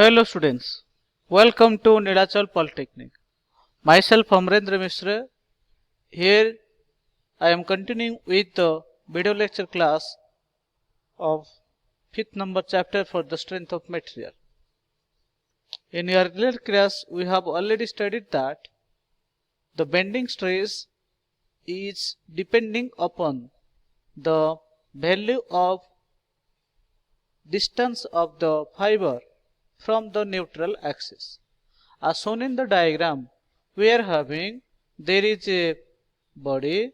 Hello students, welcome to Nilachal Polytechnic. Myself Amrendra Mishra. Here I am continuing with the video lecture class of 5th number chapter for the strength of material. In your earlier class we have already studied that the bending stress is depending upon the value of distance of the fiber from the neutral axis. As shown in the diagram, we are having there is a body.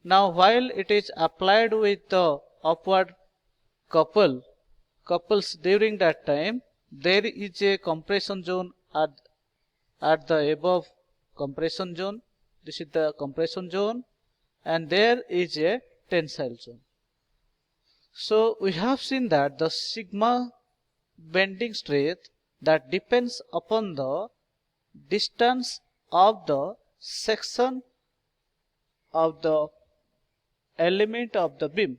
Now while it is applied with the upward couples during that time, there is a compression zone at the above compression zone. This is the compression zone, and there is a tensile zone. So we have seen that the sigma bending stress that depends upon the distance of the section of the element of the beam,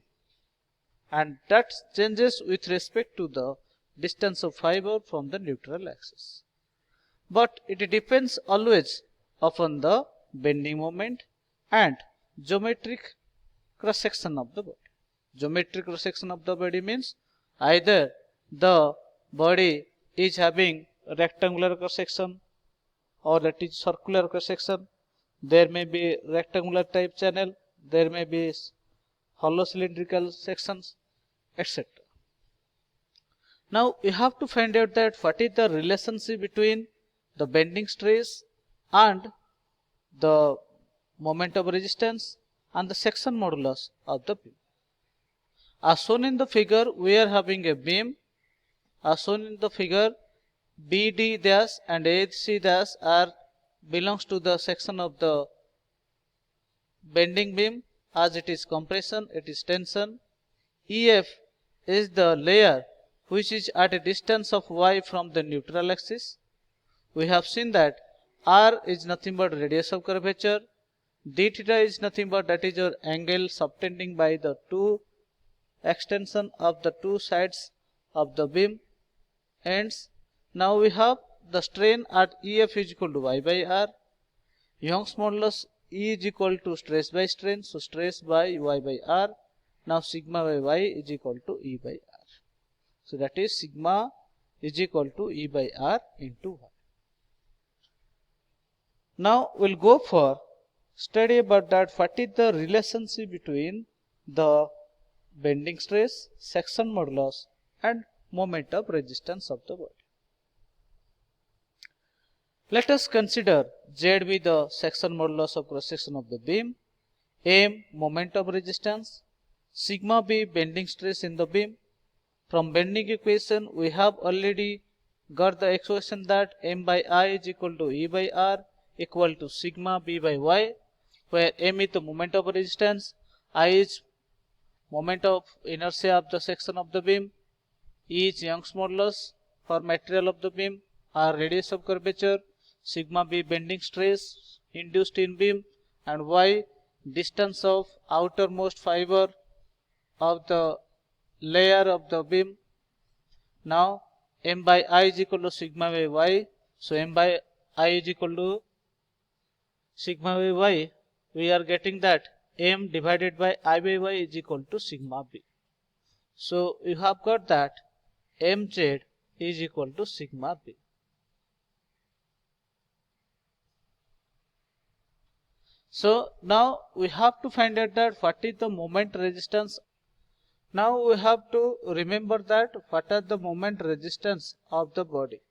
and that changes with respect to the distance of fiber from the neutral axis. But it depends always upon the bending moment and geometric cross section of the body. Geometric cross section of the body means either the body is having rectangular cross section or that is circular cross section. There may be rectangular type channel, there may be hollow cylindrical sections, etc. Now we have to find out that what is the relationship between the bending stress and the moment of resistance and the section modulus of the beam. As shown in the figure, we are having a beam. As shown in the figure, BD dash and AC dash are belongs to the section of the bending beam. As it is compression, it is tension. EF is the layer which is at a distance of y from the neutral axis. We have seen that R is nothing but radius of curvature. D theta is nothing but that is your angle subtending by the two extension of the two sides of the beam ends. Now we have the strain at EF is equal to y by R. Young's modulus E is equal to stress by strain, so stress by y by R. Now sigma by y is equal to E by R. So that is sigma is equal to E by R into y. Now we'll go for study about that what is the relationship between the bending stress, section modulus and moment of resistance of the body. Let us consider Z be the section modulus of cross section of the beam, M moment of resistance, sigma be bending stress in the beam. From bending equation we have already got the expression that M by I is equal to E by R equal to sigma B by Y, where M is the moment of resistance, I is moment of inertia of the section of the beam, E is Young's modulus for material of the beam, R radius of curvature, sigma B bending stress induced in beam, and Y distance of outermost fiber of the layer of the beam. Now M by I is equal to sigma by Y, so M by I is equal to sigma by Y. We are getting that M divided by I by Y is equal to sigma B. So you have got that Mz is equal to sigma B. So now we have to find out that what is the moment resistance. Now we have to remember that what are the moment resistance of the body.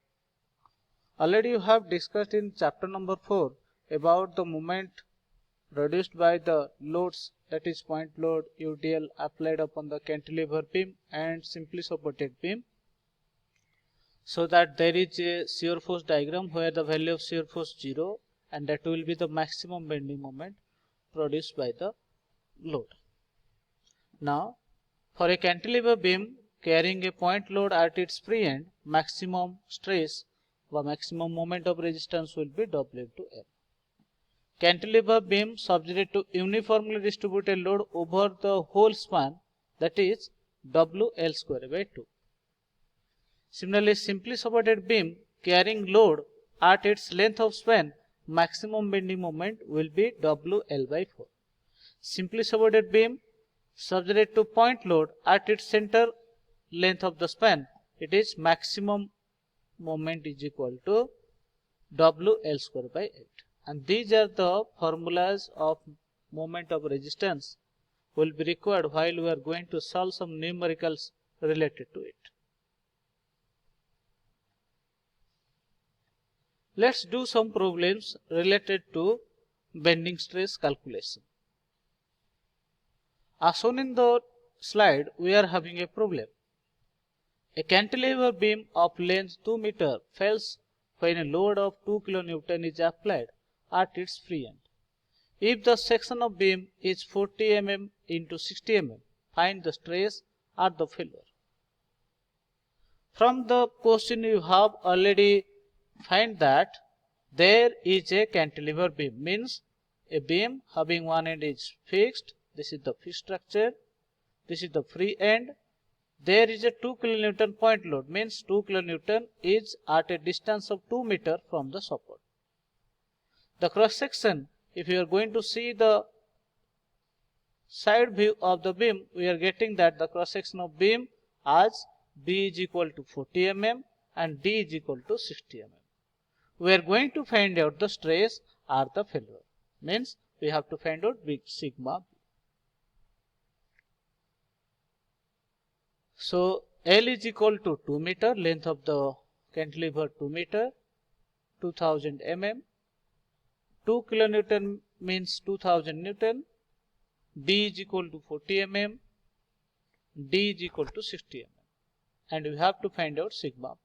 Already you have discussed in chapter number 4 about the moment produced by the loads, that is point load UDL applied upon the cantilever beam and simply supported beam, so that there is a shear force diagram where the value of shear force 0 and that will be the maximum bending moment produced by the load. Now for a cantilever beam carrying a point load at its free end, maximum stress or maximum moment of resistance will be W into L. Cantilever beam subject to uniformly distributed load over the whole span, that is W L square by 2. Similarly, simply supported beam carrying load at its length of span, maximum bending moment will be WL/4. Simply supported beam subject to point load at its center length of the span, it is maximum moment is equal to WL²/8. And these are the formulas of moment of resistance will be required while we are going to solve some numericals related to it. Let's do some problems related to bending stress calculation. As shown in the slide, we are having a problem. A cantilever beam of length 2 meter fails when a load of 2 kN is applied at its free end. If the section of beam is 40 mm into 60 mm, find the stress at the failure. From the question you have already find that there is a cantilever beam, means a beam having one end is fixed, this is the fixed structure, this is the free end. There is a 2 kN point load, means 2 kN is at a distance of 2 meter from the support. The cross section, if you are going to see the side view of the beam, we are getting that the cross section of beam as B is equal to 40 mm and D is equal to 60 mm. We are going to find out the stress at the failure, means we have to find out big sigma B. So L is equal to 2 meter, length of the cantilever 2 meter, 2000 mm. 2 kilonewton means 2000 Newton. D is equal to 40 mm. D is equal to 60 mm. And we have to find out sigma B.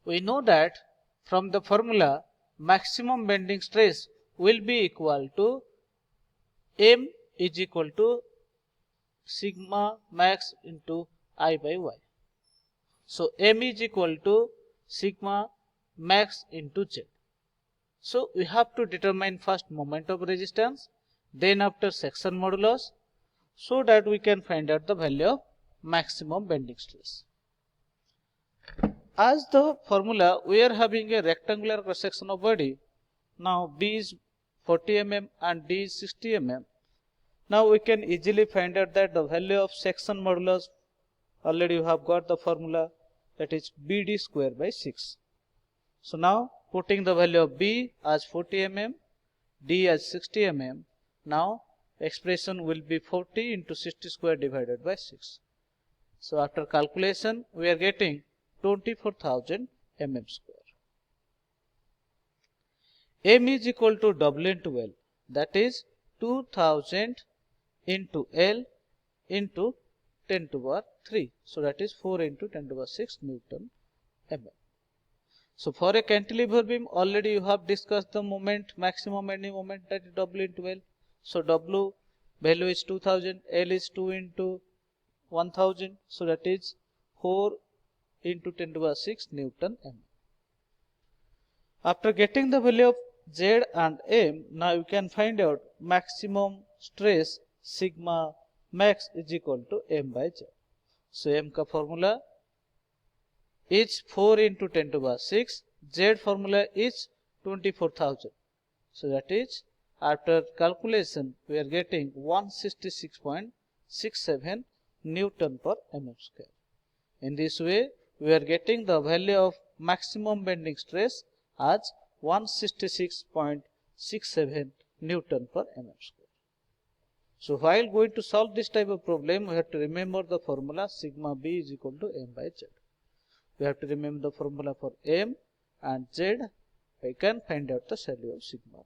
We know that from the formula maximum bending stress will be equal to M is equal to sigma max into I/y. So M is equal to sigma max into Z. So we have to determine first moment of resistance, then after section modulus, so that we can find out the value of maximum bending stress. As the formula, we are having a rectangular cross section of body. Now B is 40 mm and D is 60 mm. Now we can easily find out that the value of section modulus, already you have got the formula, that is BD square by 6. So now putting the value of B as 40 mm, D as 60 mm, now expression will be 40 into 60 square divided by 6. So after calculation we are getting 24,000 mm square. M is equal to W into L, that is 2000 into L into 10 to the power 3. So that is 4 into 10 to the power 6 Newton mm. So for a cantilever beam, already you have discussed the moment, maximum bending moment, that is W into L. So W value is 2000, L is 2 into 1000, so that is 4 into 10 to the power 6 Newton mm. After getting the value of Z and M, now you can find out maximum stress sigma max is equal to M by Z. So M का formula is 4 into 10 to the power 6, Z formula is 24,000. So that is, after calculation we are getting 166.67 Newton per mm square. In this way we are getting the value of maximum bending stress as 166.67 Newton per mm square. So while going to solve this type of problem, we have to remember the formula sigma B is equal to M by Z. We have to remember the formula for M and Z. We can find out the value of sigma B.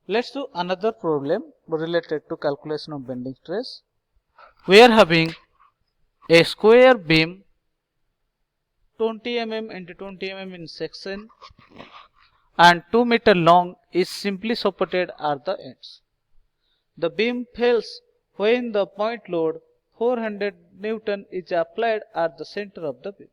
Let's do another problem related to calculation of bending stress. We are having a square beam 20 mm into 20 mm in section and 2 meter long is simply supported at the ends. The beam fails when the point load 400 Newton is applied at the center of the beam.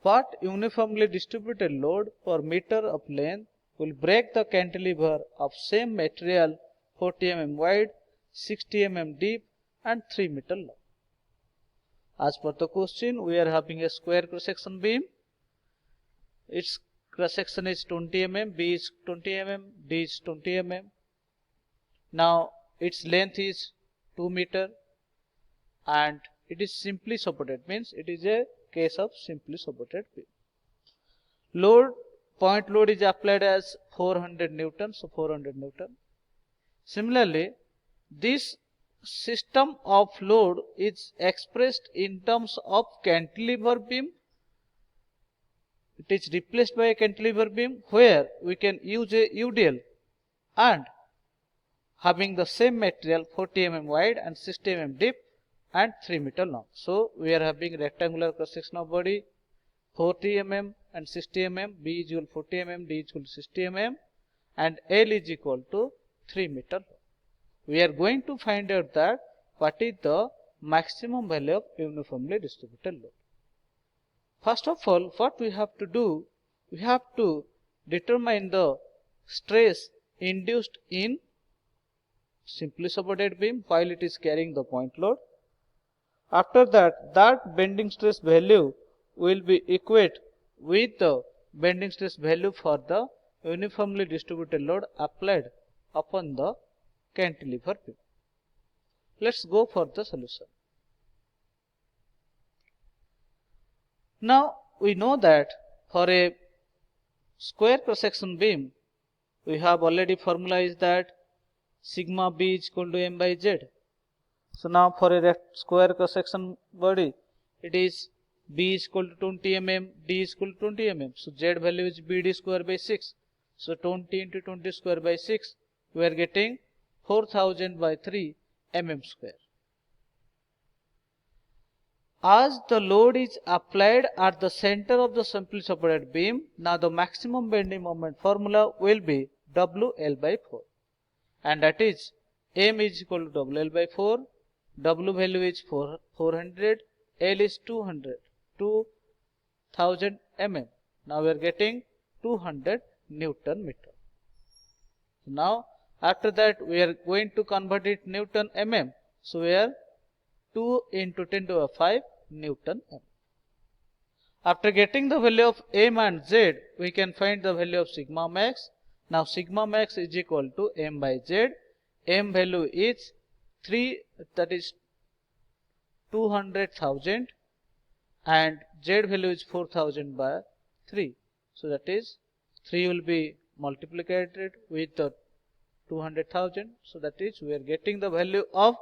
What uniformly distributed load per meter of length will break the cantilever of same material 40 mm wide, 60 mm deep and 3 meter long. As per the question, we are having a square cross-section beam. Its cross-section is 20 mm, B is 20 mm, D is 20 mm. Now its length is 2 meter and it is simply supported, means it is a case of simply supported beam. Load, point load is applied as 400 Newton, so 400 Newton. Similarly, this system of load is expressed in terms of cantilever beam. It is replaced by a cantilever beam where we can use a UDL and having the same material 40 mm wide and 60 mm deep and 3 meter long. So we are having rectangular cross section of body 40 mm and 60 mm, B is equal to 40 mm, D is equal to 60 mm and L is equal to 3 meter long. We are going to find out that what is the maximum value of uniformly distributed load. First of all, what we have to do, we have to determine the stress induced in simply supported beam while it is carrying the point load. After that, that bending stress value will be equate with the bending stress value for the uniformly distributed load applied upon the cantilever beam. Let's go for the solution. Now we know that for a square cross-section beam, we have already formalized that sigma B is equal to m by z. So now for a square cross-section body, it is B is equal to 20 mm, D is equal to 20 mm. So Z value is BD square by 6. So 20 into 20 square by 6, we are getting 4000 by 3 mm square. As the load is applied at the center of the simply supported beam, now the maximum bending moment formula will be WL by 4. And that is M is equal to WL by 4, W value is 400, L is 200, 2000 mm. Now we are getting 200 Newton meter. Now after that we are going to convert it Newton mm. So we are 2 into 10 to the 5 Newton m. After getting the value of m and z, we can find the value of sigma max. Now sigma max is equal to m by z. M value is 3, that is 200,000 and z value is 4000 by 3. So that is 3 will be multiplied with the 200,000. So that is we are getting the value of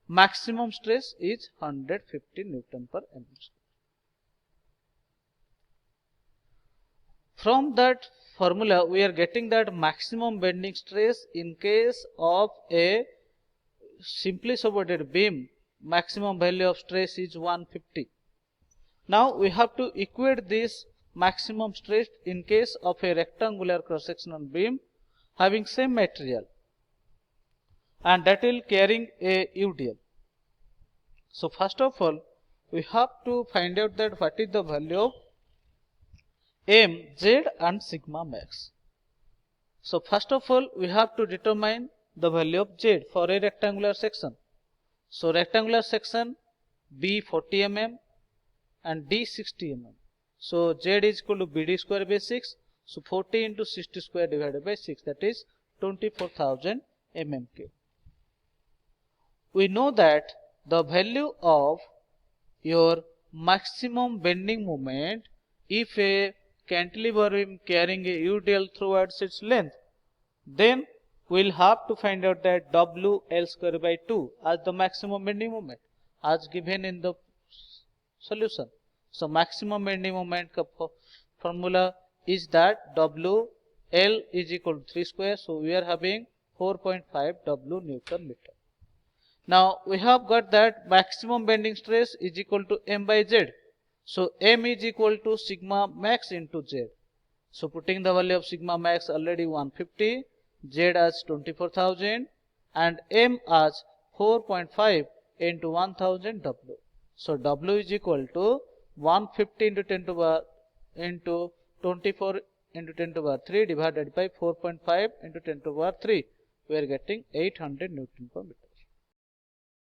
maximum stress is 150 Newton per mm square. From that formula, we are getting that maximum bending stress in case of a simply supported beam, maximum value of stress is 150. Now we have to equate this maximum stress in case of a rectangular cross-sectional beam having same material and that will carrying a UDL. So first of all, we have to find out that what is the value of M, Z and sigma max. So first of all, we have to determine the value of Z for a rectangular section. So rectangular section B 40 mm and D 60 mm. So Z is equal to BD square by 6. So 40 into 60 square divided by 6, that is 24,000 mm cube. We know that the value of your maximum bending moment if a cantilever beam carrying a UDL throughout its length, then we'll have to find out that WL square by 2 as the maximum bending moment as given in the solution. So maximum bending moment formula is that WL is equal to 3 square. So we are having 4.5 W Newton meter. Now we have got that maximum bending stress is equal to M by Z. So M is equal to sigma max into Z. So putting the value of sigma max already 150, Z as 24,000 and M as 4.5 into 1000 W. So W is equal to 150 into 10 to the power into 24 into 10 to the power 3 divided by 4.5 into 10 to the power 3. we are getting 800 Newton per meter.